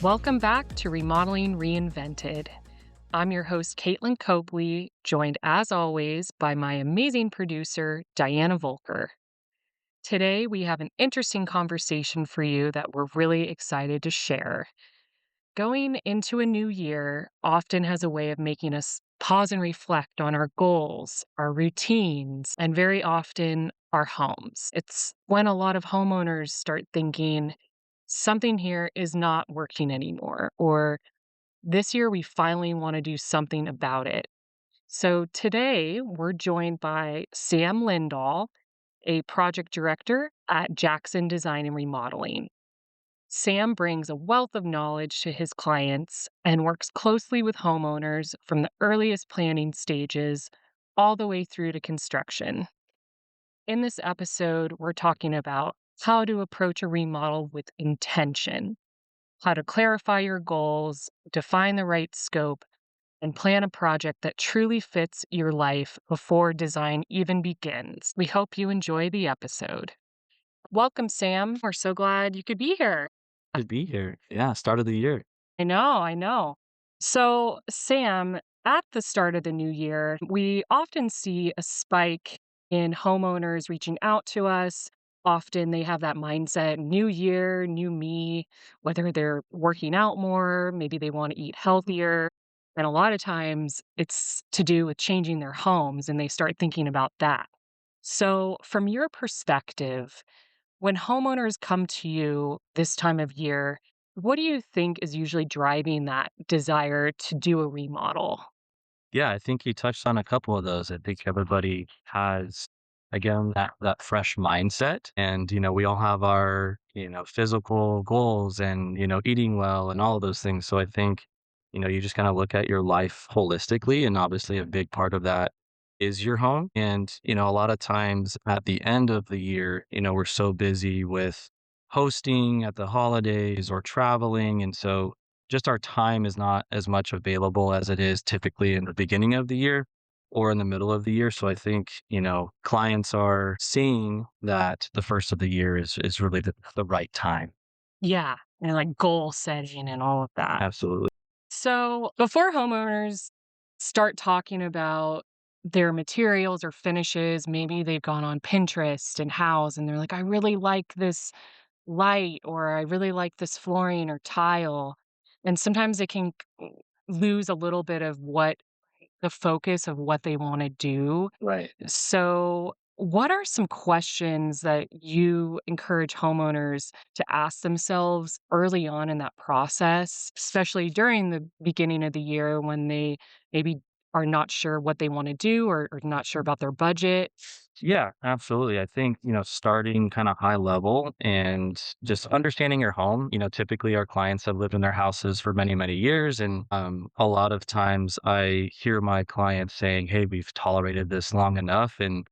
Welcome back to Remodeling Reinvented. I'm your host, Caitlin Copley, joined as always by my amazing producer, Diana Voelker. Today, we have an interesting conversation for you that we're really excited to share. Going into a new year often has a way of making us pause and reflect on our goals, our routines, and very often our homes. It's when a lot of homeowners start thinking, something here is not working anymore, or this year, we finally want to do something about it. So today, we're joined by Sam Lindahl, a project director at Jackson Design and Remodeling. Sam brings a wealth of knowledge to his clients and works closely with homeowners from the earliest planning stages all the way through to construction. In this episode, we're talking about how to approach a remodel with intention, how to clarify your goals, define the right scope, and plan a project that truly fits your life before design even begins. We hope you enjoy the episode. Welcome, Sam. We're so glad you could be here. To be here. Yeah, start of the year. I know. So, Sam, at the start of the new year, we often see a spike in homeowners reaching out to us. Often they have that mindset, new year, new me, whether they're working out more, maybe they want to eat healthier. And a lot of times it's to do with changing their homes and they start thinking about that. So, from your perspective, when homeowners come to you this time of year, what do you think is usually driving that desire to do a remodel? Yeah, I think you touched on a couple of those. I think everybody has, again, that fresh mindset. And, we all have our, physical goals and, eating well and all of those things. So I think, you just kind of look at your life holistically. And obviously a big part of that is your home. And, a lot of times at the end of the year, we're so busy with hosting at the holidays or traveling. And so just our time is not as much available as it is typically in the beginning of the year or in the middle of the year. So I think, clients are seeing that the first of the year is really the right time. Yeah, and like goal setting and all of that. Absolutely. So, before homeowners start talking about their materials or finishes, maybe they've gone on Pinterest and House and they're like, I really like this light, or I really like this flooring or tile. And sometimes it can lose a little bit of what the focus of what they want to do. Right. So, what are some questions that you encourage homeowners to ask themselves early on in that process, especially during the beginning of the year when they maybe are not sure what they want to do or not sure about their budget? Yeah, absolutely. I think, starting kind of high level and just understanding your home. Typically our clients have lived in their houses for many, many years. And a lot of times I hear my clients saying, hey, we've tolerated this long enough and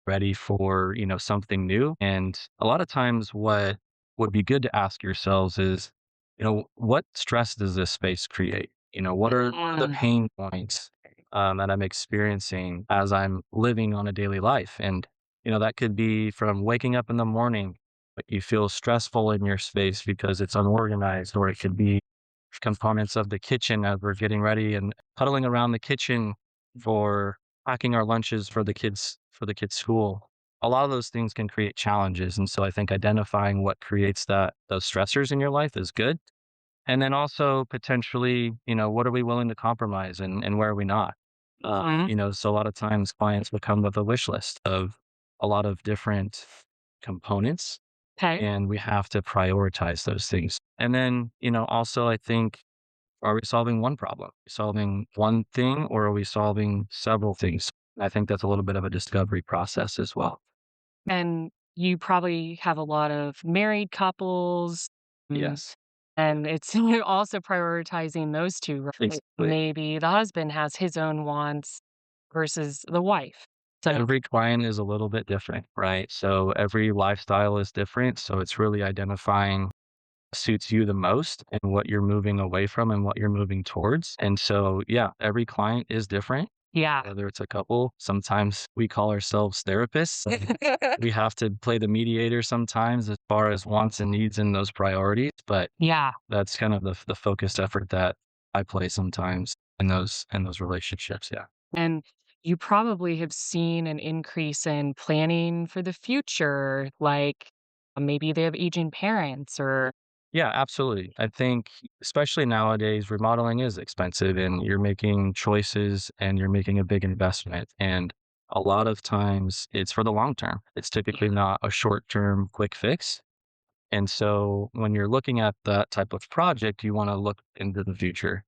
ready for, something new. And a lot of times what would be good to ask yourselves is, what stress does this space create? What are the Mm, pain points that I'm experiencing as I'm living on a daily life? And, that could be from waking up in the morning, but you feel stressful in your space because it's unorganized, or it could be components of the kitchen as we're getting ready and huddling around the kitchen for packing our lunches for the kids' school. A lot of those things can create challenges. And so I think identifying what creates those stressors in your life is good. And then also potentially, what are we willing to compromise and where are we not? mhm. So a lot of times clients will come with a wish list of a lot of different components, Okay. and we have to prioritize those things. And then, also I think, are we solving one problem? Solving one thing, or are we solving several things? I think that's a little bit of a discovery process as well. And you probably have a lot of married couples, mm, Yes. and it's you're also prioritizing those 2, right? Exactly. Maybe the husband has his own wants versus the wife. So Every client is a little bit different, right? So every lifestyle is different. So it's really identifying suits you the most and what you're moving away from and what you're moving towards. And so, yeah, every client is different. Yeah. whether it's a couple. Sometimes we call ourselves therapists. We have to play the mediator sometimes as far as wants and needs and those priorities, but Yeah. that's kind of the focused effort that I play sometimes in those relationships, yeah. And you probably have seen an increase in planning for the future, like maybe they have aging parents or Yeah, absolutely. I think especially nowadays, remodeling is expensive and you're making choices and you're making a big investment. And a lot of times it's for the long term. It's typically not a short term quick fix. And so when you're looking at that type of project, you want to look into the future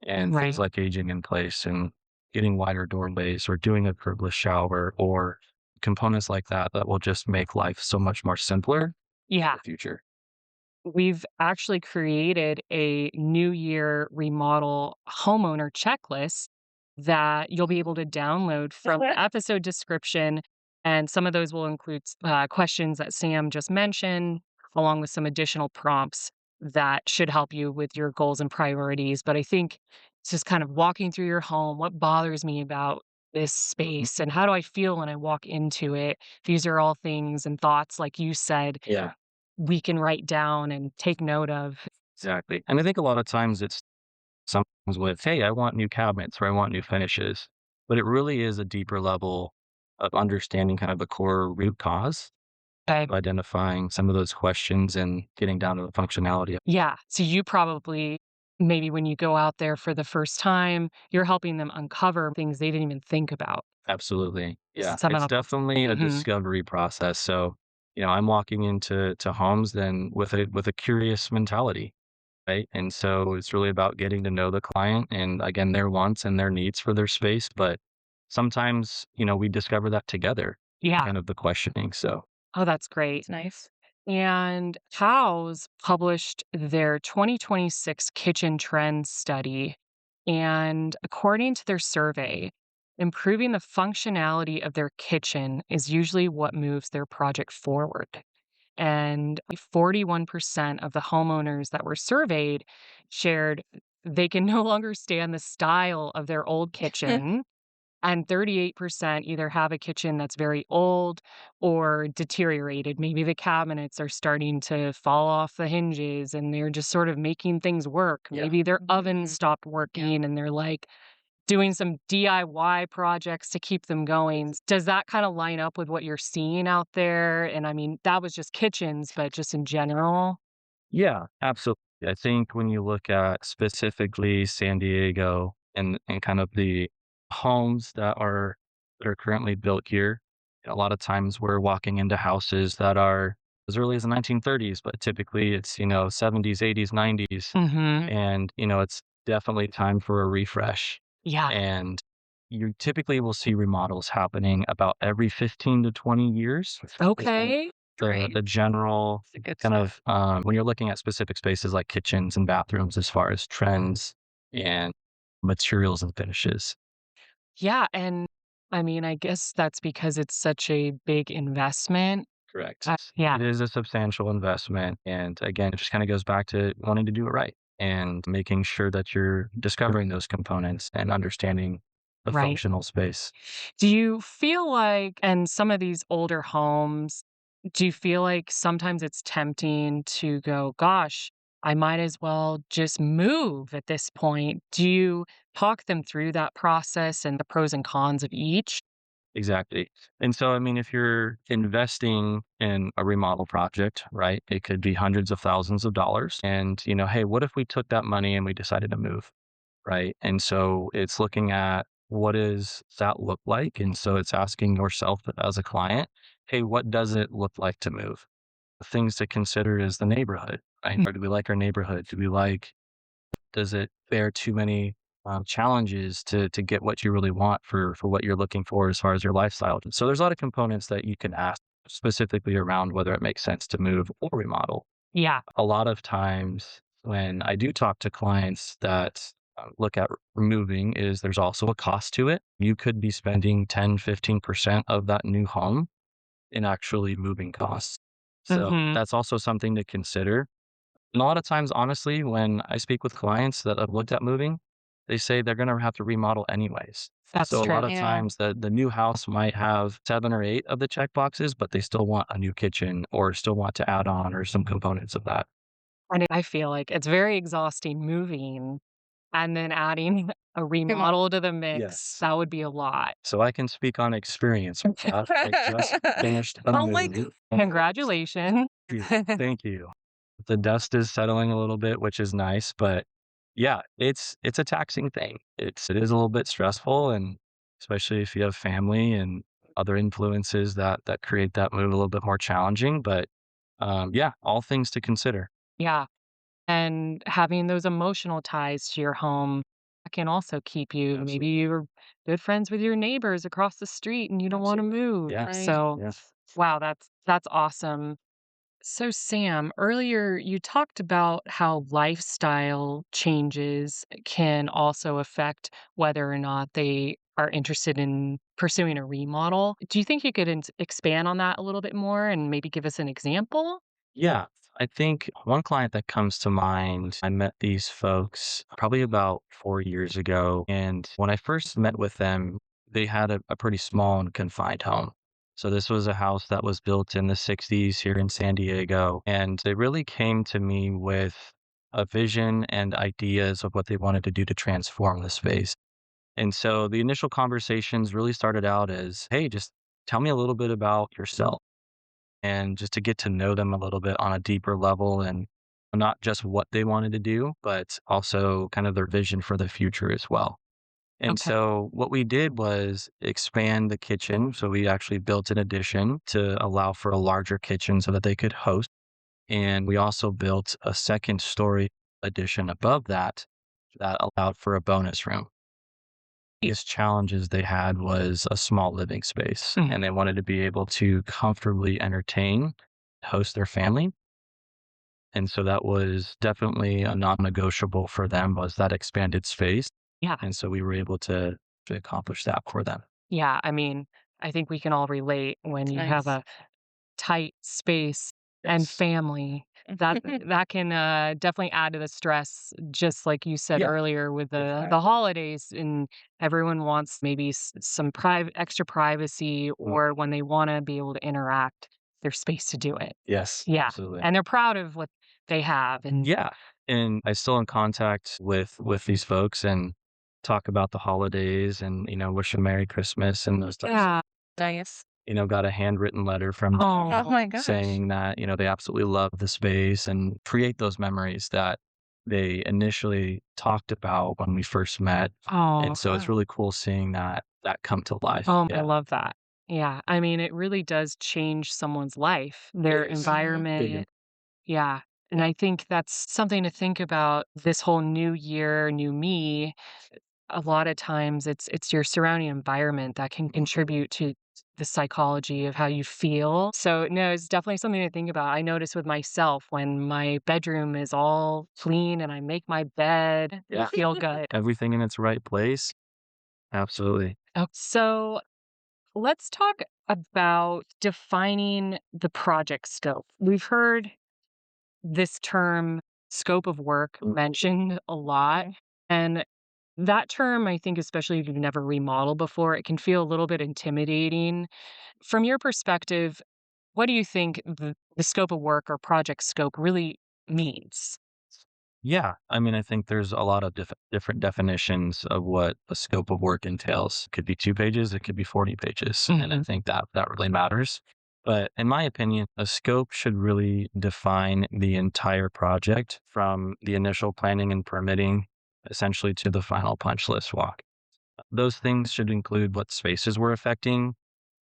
and things right. like aging in place and getting wider doorways or doing a curbless shower or components like that that will just make life so much more simpler in Yeah. the future. We've actually created a New Year remodel homeowner checklist that you'll be able to download from the episode description. And some of those will include questions that Sam just mentioned, along with some additional prompts that should help you with your goals and priorities. But I think it's just kind of walking through your home. What bothers me about this Mhm. space? And how do I feel when I walk into it? These are all things and thoughts, like you said, Yeah. we can write down and take note of. Exactly. And I think a lot of times it's sometimes with, hey, I want new cabinets or I want new finishes. But it really is a deeper level of understanding kind of the core root cause, Okay. of identifying some of those questions and getting down to the functionality. Yeah. So you probably, maybe when you go out there for the first time, you're helping them uncover things they didn't even think about. Absolutely. Yeah. Some of It's them. definitely a Mhm. discovery process. So, I'm walking into homes then with a curious mentality. Right. And so it's really about getting to know the client and again, their wants and their needs for their space. But sometimes, we discover that together, Yeah. kind of the questioning. So Oh, that's great. Nice. And House published their 2026 kitchen trends study. And according to their survey, improving the functionality of their kitchen is usually what moves their project forward. And 41% of the homeowners that were surveyed shared they can no longer stand the style of their old kitchen. And 38% either have a kitchen that's very old or deteriorated. Maybe the cabinets are starting to fall off the hinges and they're just sort of making things work. yeah. Maybe their oven Mhm. stopped Yeah. working and they're like doing some DIY projects to keep them going. Does that kind of line up with what you're seeing out there? And I mean, that was just kitchens, but just in general. Yeah, absolutely. I think when you look at specifically San Diego and kind of the homes that are currently built here, a lot of times we're walking into houses that are as early as the 1930s, but typically it's, 70s, 80s, 90s. Mhm. And, it's definitely time for a refresh. Yeah. And you typically will see remodels happening about every 15 to 20 years. Okay. Great. The general The good kind stuff. of, when you're looking at specific spaces like kitchens and bathrooms as far as trends and materials and finishes. Yeah, and I mean, I guess that's because it's such a big investment. Correct. Yeah, It is a substantial investment. And again, it just kind of goes back to wanting to do it right and making sure that you're discovering those components and understanding the right. functional space. Do you feel like and some of these older homes, do you feel like sometimes it's tempting to go, "Gosh, I might as well just move at this point?" Do you talk them through that process and the pros and cons of each? Exactly. And so, I mean, if you're investing in a remodel project, right, it could be hundreds of thousands of dollars. And, hey, what if we took that money and we decided to move? Right. And so it's looking at what does that look like? And so it's asking yourself as a client, hey, what does it look like to move? The things to consider is the neighborhood, right? Mm, Or do we like our neighborhood? Does it bear too many challenges to get what you really want for what you're looking for as far as your lifestyle? So there's a lot of components that you can ask specifically around whether it makes sense to move or remodel. yeah. A lot of times when I do talk to clients that look at moving is there's also a cost to it. You could be spending 10, 15% of that new home in actually moving costs. So Mhm. that's also something to consider. And a lot of times, honestly, when I speak with clients that have looked at moving, they say they're going to have to remodel anyways. That's So a lot true. of times the new house might have 7 or 8 of the check boxes, but they still want a new kitchen or still want to add on or some components of that. And I feel like it's very exhausting moving and then adding a remodel to the mix. Yes. That would be a lot. So I can speak on experience with that. I just finished a Oh my move. Congratulations. Thank you. The dust is settling a little bit, which is nice, but yeah, it's a taxing thing. It is a little bit stressful, and especially if you have family and other influences that create that move a little bit more challenging, but, yeah, all things to consider. Yeah, and having those emotional ties to your home can also keep you maybe Absolutely. you're good friends with your neighbors across the street and you don't wanna Absolutely. move. Yeah. So, Yes. wow, that's awesome. So, Sam, earlier you talked about how lifestyle changes can also affect whether or not they are interested in pursuing a remodel. Do you think you could expand on that a little bit more and maybe give us an example? Yeah. I think one client that comes to mind, I met these folks probably about 4 years ago, and when I first met with them, they had a pretty small and confined home. So this was a house that was built in the '60s here in San Diego, and they really came to me with a vision and ideas of what they wanted to do to transform the space. And so the initial conversations really started out as, "Hey, just tell me a little bit about yourself." And just to get to know them a little bit on a deeper level and not just what they wanted to do, but also kind of their vision for the future as well. And Okay. so what we did was expand the kitchen. So we actually built an addition to allow for a larger kitchen so that they could host. And we also built a second story addition above that that allowed for a bonus room. Biggest challenges they had was a small living space, Mhm. and they wanted to be able to comfortably entertain, host their family, and so that was definitely a non-negotiable for them was that expanded space, Yeah. and so we were able to accomplish that for them. Yeah. I mean, I think we can all relate when you have Nice. a tight space and Yes. family, that can, definitely add to the stress, just like you said Yeah, earlier with the exactly. holidays, and everyone wants maybe some extra privacy, Mm, or when they wanna be able to interact, there's space to do it. yes, Yeah, absolutely. and they're proud of what they have, and Yeah, and I still in contact with these folks and talk about the holidays and, wish them Merry Christmas and those types of yeah. Nice. got a handwritten letter from them Oh Oh, my gosh. saying that, they absolutely love the space and create those memories that they initially talked about when we first met. And oh, so it's Wow. really cool seeing that come to life. I Yeah. love that. Yeah, I mean, it really does change someone's life, It their is. Mhm. Big environment. Yeah, and I think that's something to think about this whole new year, new me. A lot of times it's your surrounding environment that can contribute to the psychology of how you feel. So, no, it's definitely something to think about. I notice with myself when my bedroom is all clean and I make my bed, I Yeah. feel good. Everything in its right place. Absolutely. Oh, so let's talk about defining the project scope. We've heard this term scope of work mentioned a lot. And that term, I think, especially if you've never remodeled before, it can feel a little bit intimidating. From your perspective, what do you think the scope of work or project scope really means? Yeah, I mean, I think there's a lot of different definitions of what a scope of work entails. It could be 2 pages, it could be 40 pages, and I Mhm. think that really matters. But in my opinion, a scope should really define the entire project from the initial planning and permitting, essentially to the final punch list walk. Those things should include what spaces we're affecting.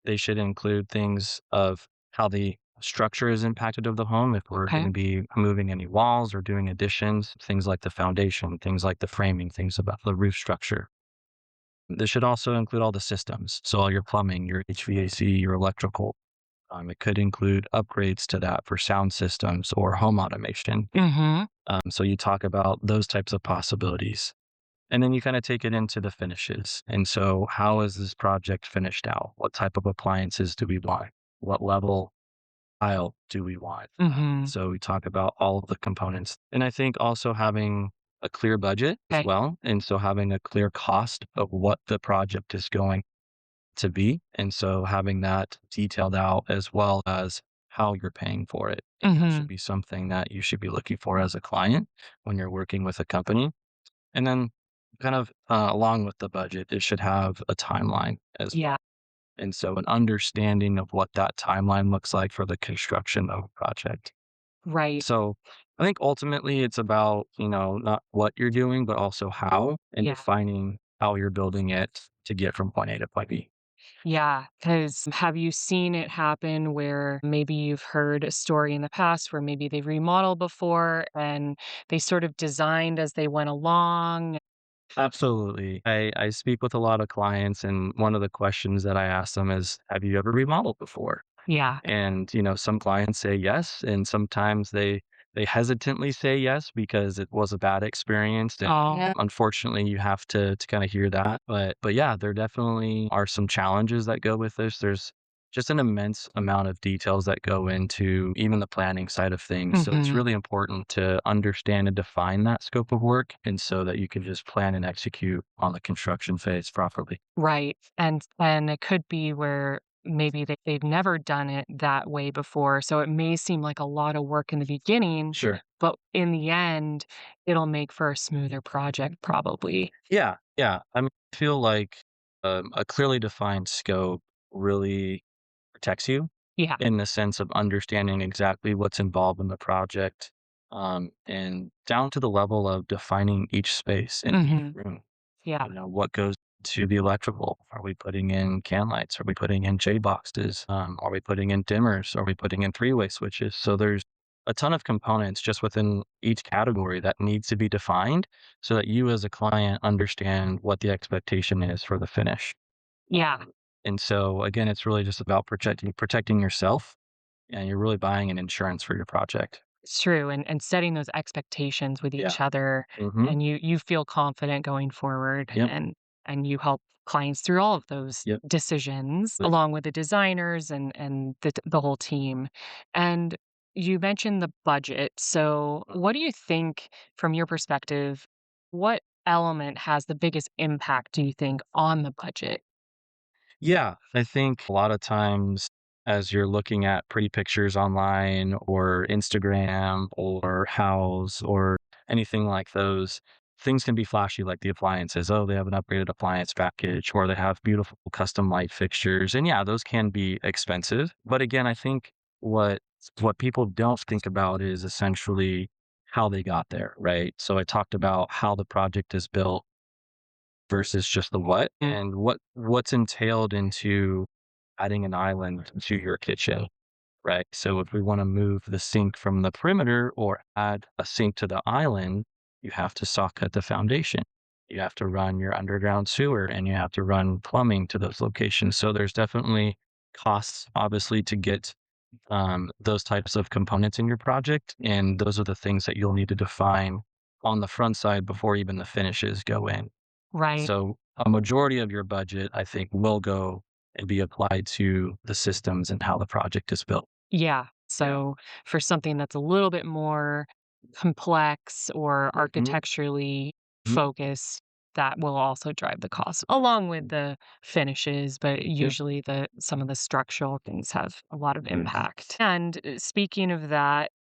They should include things of how the structure is impacted of the home, if we're Okay. going to be moving any walls or doing additions, things like the foundation, things like the framing, things about the roof structure. This should also include all the systems. So all your plumbing, your HVAC, your electrical. It could include upgrades to that for sound systems or home automation. Mhm. So you talk about those types of possibilities. And then you kind of take it into the finishes. And so, how is this project finished out? What type of appliances do we want? What level tile do we want? Mhm. So, we talk about all of the components. And I think also having a clear budget as Okay. well. And so having a clear cost of what the project is going to be. And so having that detailed out as well as how you're paying for it, should Mhm. be something that you should be looking for as a client when you're working with a company. And then kind of along with the budget, it should have a timeline as Yeah. well. And so an understanding of what that timeline looks like for the construction of a project. Right. So I think ultimately it's about, not what you're doing, but also how and Yeah. defining how you're building it to get from point A to point B. Yeah. Because have you seen it happen where maybe you've heard a story in the past where maybe they remodeled before and they sort of designed as they went along? Absolutely. I speak with a lot of clients, and one of the questions that I ask them is, have you ever remodeled before? Yeah. And, some clients say yes, and sometimes they hesitantly say yes because it was a bad experience. And Oh, yeah. unfortunately, you have to kind of hear that. But yeah, there definitely are some challenges that go with this. There's just an immense amount of details that go into even the planning side of things. So it's Mhm. really important to understand and define that scope of work, and so that you can just plan and execute on the construction phase properly. Right. And it could be where maybe they've never done it that way before. So it may seem like a lot of work in the beginning, Sure. but in the end, it'll make for a smoother project probably. Yeah, yeah. I mean, I feel like a clearly defined scope really protects you Yeah. in the sense of understanding exactly what's involved in the project, and down to the level of defining each space in each Mhm. room. Yeah. What goes to the electrical? Are we putting in can lights? Are we putting in J boxes? Are we putting in dimmers? Are we putting in three-way switches? So there's a ton of components just within each category that needs to be defined so that you as a client understand what the expectation is for the finish. Yeah. And so again, it's really just about protecting yourself, and you're really buying an insurance for your project. It's true, and setting those expectations with Yeah. each other, Mhm. and you feel confident going forward, Yep. and you help clients through all of those Yep. decisions, along with the designers and the whole team. And you mentioned the budget. So, what do you think, from your perspective, what element has the biggest impact, do you think, on the budget? Yeah, I think a lot of times as you're looking at pretty pictures online or Instagram or House or anything like those, things can be flashy like the appliances. Oh, they have an upgraded appliance package, or they have beautiful custom light fixtures. And yeah, those can be expensive. But again, I think what people don't think about is essentially how they got there, right? So I talked about how the project is built versus just the what, and what's entailed into adding an island to your kitchen, right? So if we want to move the sink from the perimeter or add a sink to the island, you have to saw cut the foundation. You have to run your underground sewer, and you have to run plumbing to those locations. So there's definitely costs, obviously, to get those types of components in your project. And those are the things that you'll need to define on the front side before even the finishes go in. Right. So a majority of your budget, I think, will go and be applied to the systems and how the project is built. Yeah. Yeah. So for something that's a little bit more complex or Mhm, architecturally mhm. focused, that will also drive the cost along with the finishes, but Yeah. usually the some of the structural things have a lot of Yes. impact. And speaking of that,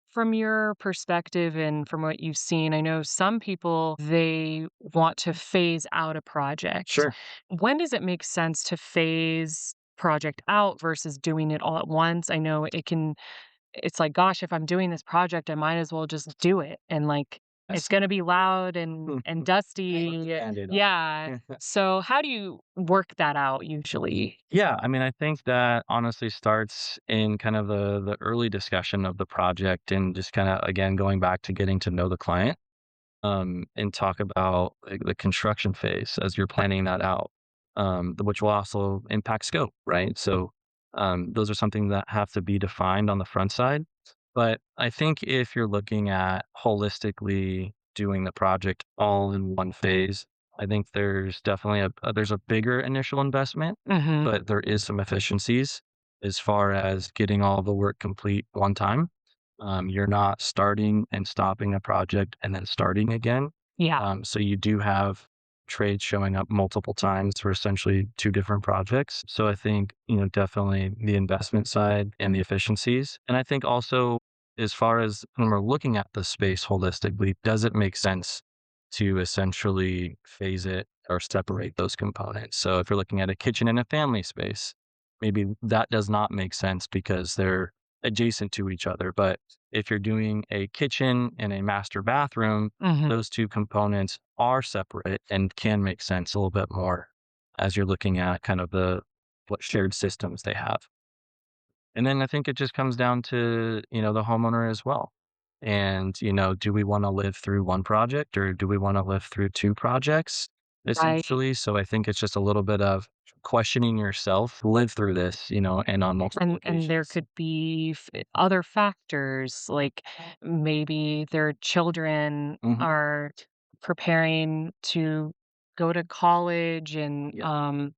from your perspective and from what you've seen, I know some people, they want to phase out a project. Sure. When does it make sense to phase project out versus doing it all at once? I know it's like, gosh, if I'm doing this project, I might as well just do it. And like it's That's gonna be loud and dusty. Band-Aid off. Yeah. So how do you work that out usually? Yeah, I mean, I think that honestly starts in kind of the early discussion of the project, and just kinda, again, going back to getting to know the client. And talk about like the construction phase as you're planning that out, which will also impact scope, right? So those are something that have to be defined on the front side. But I think if you're looking at holistically doing the project all in one phase, I think there's definitely there's a bigger initial investment, Hmm. but there is some efficiencies as far as getting all the work complete one time. You're not starting and stopping a project and then starting again. Yeah. So you do have trades showing up multiple times for essentially two different projects. So I think, definitely the investment side and the efficiencies. And I think also, as far as when we're looking at the space holistically, does it make sense to essentially phase it or separate those components? So if you're looking at a kitchen and a family space, maybe that does not make sense because they're adjacent to each other. But if you're doing a kitchen and a master bathroom, Mhm. those two components are separate and can make sense a little bit more as you're looking at kind of what shared systems they have. And then I think it just comes down to, the homeowner as well. And, do we want to live through one project or do we want to live through two projects Right. essentially? So I think it's just a little bit of questioning yourself, live through this, and on multiple And there occasions. could be other factors, like maybe their children Hmm. are preparing to go to college and, Yep.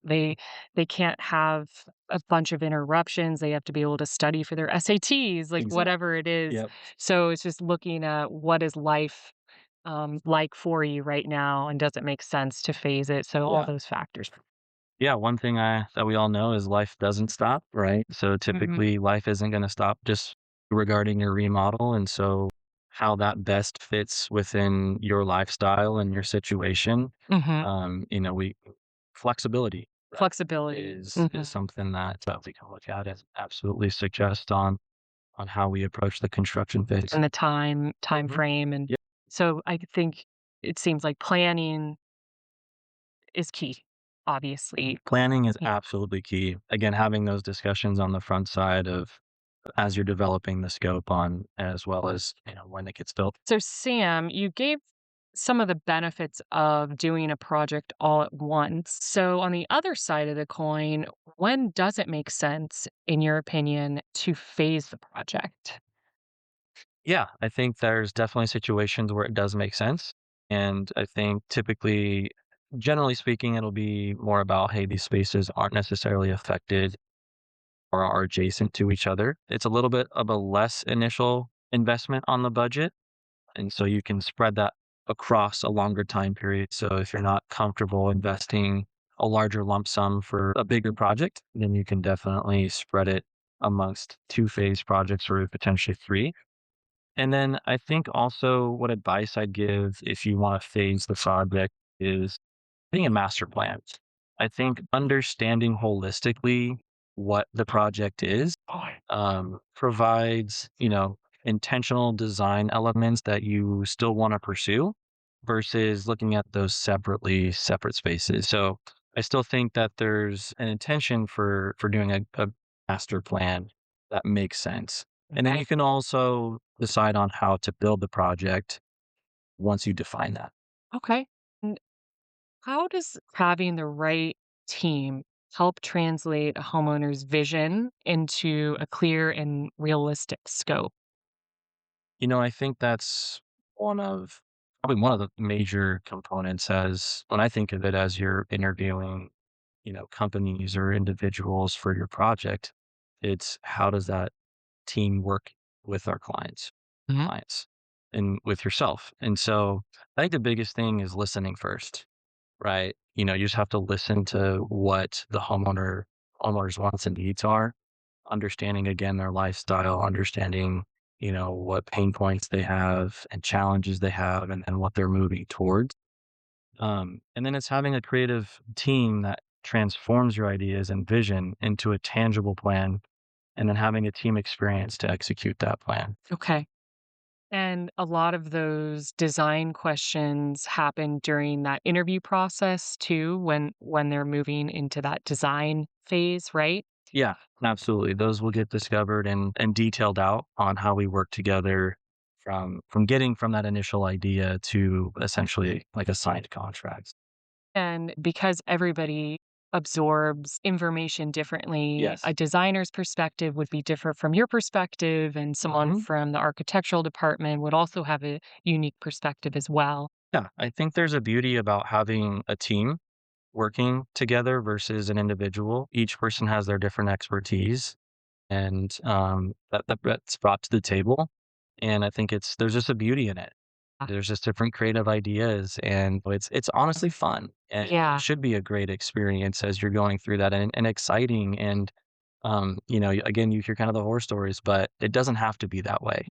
they can't have a bunch of interruptions, they have to be able to study for their SATs, like, Exactly. whatever it is. Yep. So, it's just looking at what is life, like for you right now, and does it make sense to phase it? So, all Yeah. those factors. Yeah, one thing that we all know is life doesn't stop, right? So Mhm, typically life isn't going to stop just regarding your remodel. And so how that best fits within your lifestyle and your situation, mhm. we flexibility, right, Flexibility. is Mhm. something that we can look at and absolutely suggest on how we approach the construction phase. And the time Hmm. frame, and Yeah. so I think it seems like planning is key, obviously. Planning is Yeah. absolutely key. Again, having those discussions on the front side of as you're developing the scope on as well as, when it gets built. So, Sam, you gave some of the benefits of doing a project all at once. So, on the other side of the coin, when does it make sense, in your opinion, to phase the project? Yeah, I think there's definitely situations where it does make sense. And I think typically, generally speaking, it'll be more about, hey, these spaces aren't necessarily affected or are adjacent to each other. It's a little bit of a less initial investment on the budget. And so you can spread that across a longer time period. So if you're not comfortable investing a larger lump sum for a bigger project, then you can definitely spread it amongst two-phase projects or potentially three. And then I think also what advice I'd give if you want to phase the project is being a master plan. I think understanding holistically what the project is provides, intentional design elements that you still want to pursue versus looking at those separate spaces. So I still think that there's an intention for doing a master plan that makes sense. And then Okay. you can also decide on how to build the project once you define that. Okay. And how does having the right team help translate a homeowner's vision into a clear and realistic scope? I think that's one of probably one of the major components as when I think of it as you're interviewing, companies or individuals for your project. It's how does that team work with our Mhm. clients and with yourself. And so I think the biggest thing is listening first, right? You just have to listen to what the homeowners wants and needs are, understanding again their lifestyle, understanding, what pain points they have and challenges they have and what they're moving towards. And then it's having a creative team that transforms your ideas and vision into a tangible plan and then having a team experience to execute that plan. Okay. And a lot of those design questions happen during that interview process too, when they're moving into that design phase, right? Yeah, absolutely. Those will get discovered and detailed out on how we work together from getting from that initial idea to essentially like a signed contract. And because everybody absorbs information differently, a Yes. designer's perspective would be different from your perspective, and someone Hmm. from the architectural department would also have a unique perspective as well. Yeah, I think there's a beauty about having a team working together versus an individual. Each person has their different expertise and that's brought to the table. And I think there's just a beauty in it. There's just different creative ideas, and it's honestly fun, and it Yeah. should be a great experience as you're going through that, and exciting, and, again, you hear kind of the horror stories, but it doesn't have to be that way.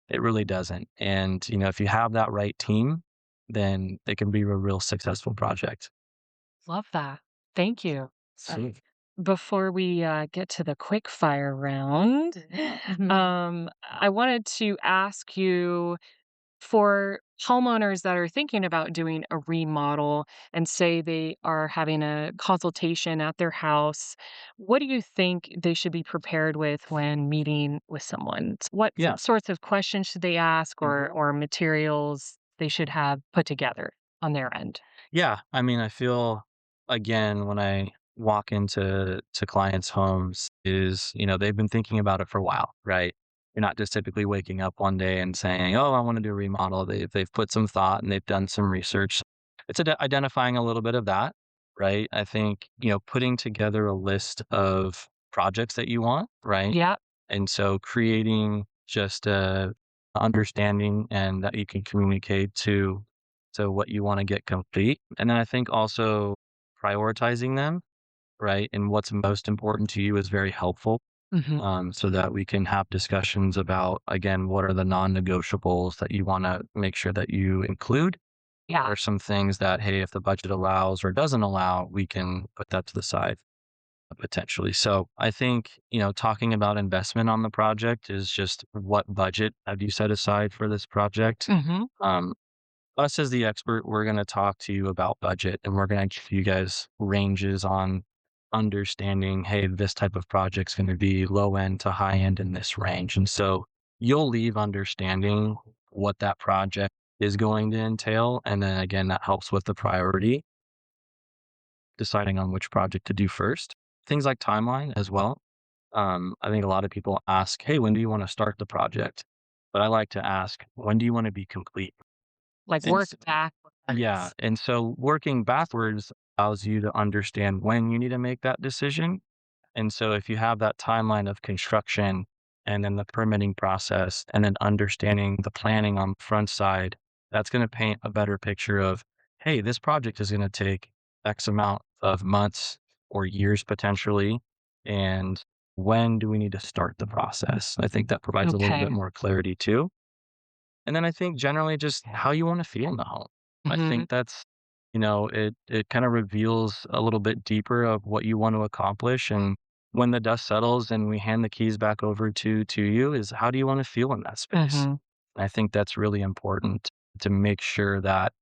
It really doesn't, and, if you have that right team, then it can be a real successful project. Love that. Thank you. Sweet. Before we get to the quick fire round, I wanted to ask you for homeowners that are thinking about doing a remodel and say they are having a consultation at their house, what do you think they should be prepared with when meeting with someone? What Yeah. sorts of questions should they ask Mhm. or materials they should have put together on their end? Yeah, I mean, I feel again when I walk into clients' homes is, they've been thinking about it for a while, right? You're not just typically waking up one day and saying, "Oh, I want to do a remodel." They've put some thought and they've done some research. It's identifying a little bit of that, right? I think, putting together a list of projects that you want, right? Yeah. And so creating just a understanding and that you can communicate to what you want to get complete. And then I think also prioritizing them, right? And what's most important to you is very helpful. Hmm. So that we can have discussions about, again, what are the non negotiables that you want to make sure that you include? What Yeah. are some things that, hey, if the budget allows or doesn't allow, we can put that to the side potentially. So I think, talking about investment on the project is just what budget have you set aside for this project? Hmm. Um, us as the expert, we're going to talk to you about budget and we're going to give you guys ranges on understanding, hey, this type of project's going to be low end to high end in this range. And so you'll leave understanding what that project is going to entail. And then again, that helps with the priority, deciding on which project to do first. Things like timeline as well. I think a lot of people ask, hey, when do you want to start the project? But I like to ask, when do you want to be complete? Like And work s Yeah, backwards. and so working backwards allows you to understand when you need to make that decision, and so if you have that timeline of construction and then the permitting process and then understanding the planning on the front side, that's gonna paint a better picture of, "Hey, this project is gonna take X amount of months or years potentially, and when do we need to start the process?" I think that provides a little bit Okay. more clarity too. And then I think generally just how you wanna feel in the home. I Hmm. think that's it kinda reveals a little bit deeper of what you want to accomplish, and when the dust settles and we hand the keys back over to you is how do you wanna feel in that space? Hmm. I think that's really important to make sure that,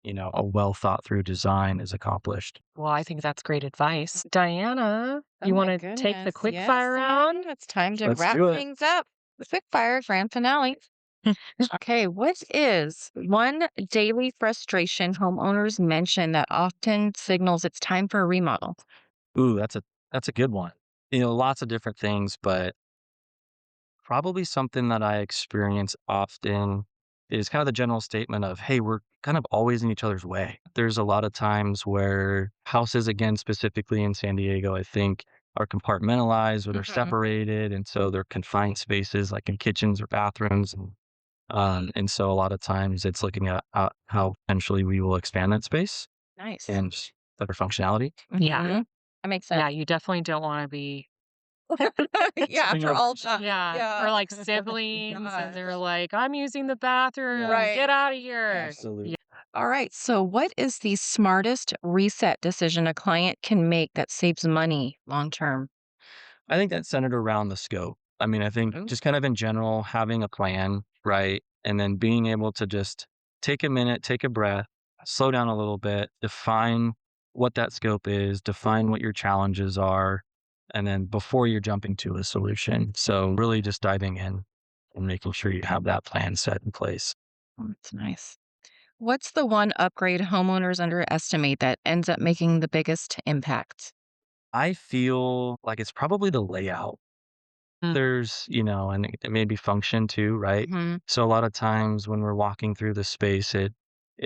a well thought through design is accomplished. Well, I think that's great advice. Diana, Oh you my wanna take the goodness. quick Yes, fire round? Sam. It's time to Let's wrap do it. things up. The quick fire grand finale. Okay, what is one daily frustration homeowners mention that often signals it's time for a remodel? Ooh, that's a good one. Lots of different things, but probably something that I experience often is kind of the general statement of, hey, we're kind of always in each other's way. There's a lot of times where houses, again, specifically in San Diego, I think are compartmentalized or they're Hmm. separated. And so they're confined spaces like in kitchens or bathrooms. And so a lot of times it's looking at how potentially we will expand that space Nice. and better functionality. Yeah. Hmm. That makes sense. Yeah, you definitely don't wanna be Yeah, You after know, all that. yeah, or Yeah. like siblings, and they're Gosh. like, "I'm using the yeah, bathroom, get Right. out of here." absolutely. Yeah, All right. So, what is the smartest reset decision a client can make that saves money long term? I think that's centered around the scope. I mean, I think Ooh. just kind of in general, having a plan, right? And then being able to just take a minute, take a breath, slow down a little bit, define what that scope is, define what your challenges are, and then before you're jumping to a solution. So, really just diving in and making sure you have that plan set in place. Oh, that's nice. What's the one upgrade homeowners underestimate that ends up making the biggest impact? I feel like it's probably the layout. mm, And it may be function too, right? Mhm. So a lot of times when we're walking through the space, it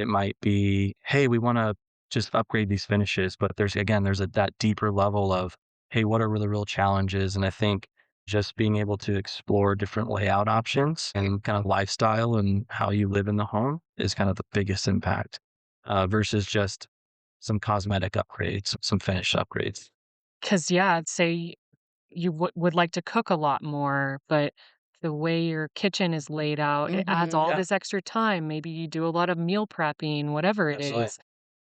might be, hey, we want to just upgrade these finishes, but there's a that deeper level of, hey, what are the real challenges? And I think just being able to explore different layout options and kind of lifestyle and how you live in the home is kind of the biggest impact versus just some cosmetic upgrades, some finish upgrades. Because, yeah, I'd say you would like to cook a lot more, but the way your kitchen is laid out, it adds all Yeah, this extra time. Maybe you do a lot of meal prepping, whatever it absolutely. is,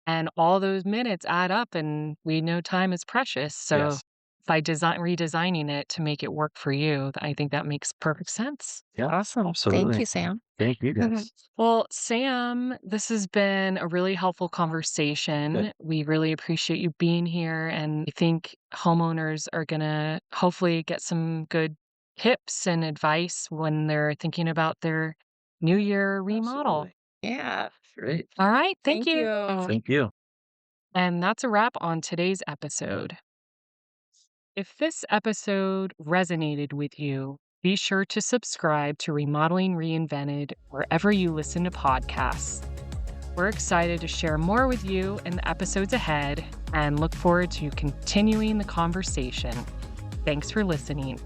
and all those minutes add up, and we know time is precious. So Yes. by redesigning it to make it work for you, I think that makes perfect sense. Yeah, Awesome. Thank absolutely. you, Sam. Thank you Mhm. guys. Well, Sam, this has been a really helpful Good. conversation. We really appreciate you being here. And I think homeowners are going to hopefully get some good tips and advice when they're thinking about their New Year remodel. Absolutely. Yeah. Great. All right. Thank Thank you. you. Thank you. And that's a wrap on today's episode. If this episode resonated with you, be sure to subscribe to Remodeling Reinvented wherever you listen to podcasts. We're excited to share more with you in the episodes ahead and look forward to continuing the conversation. Thanks for listening.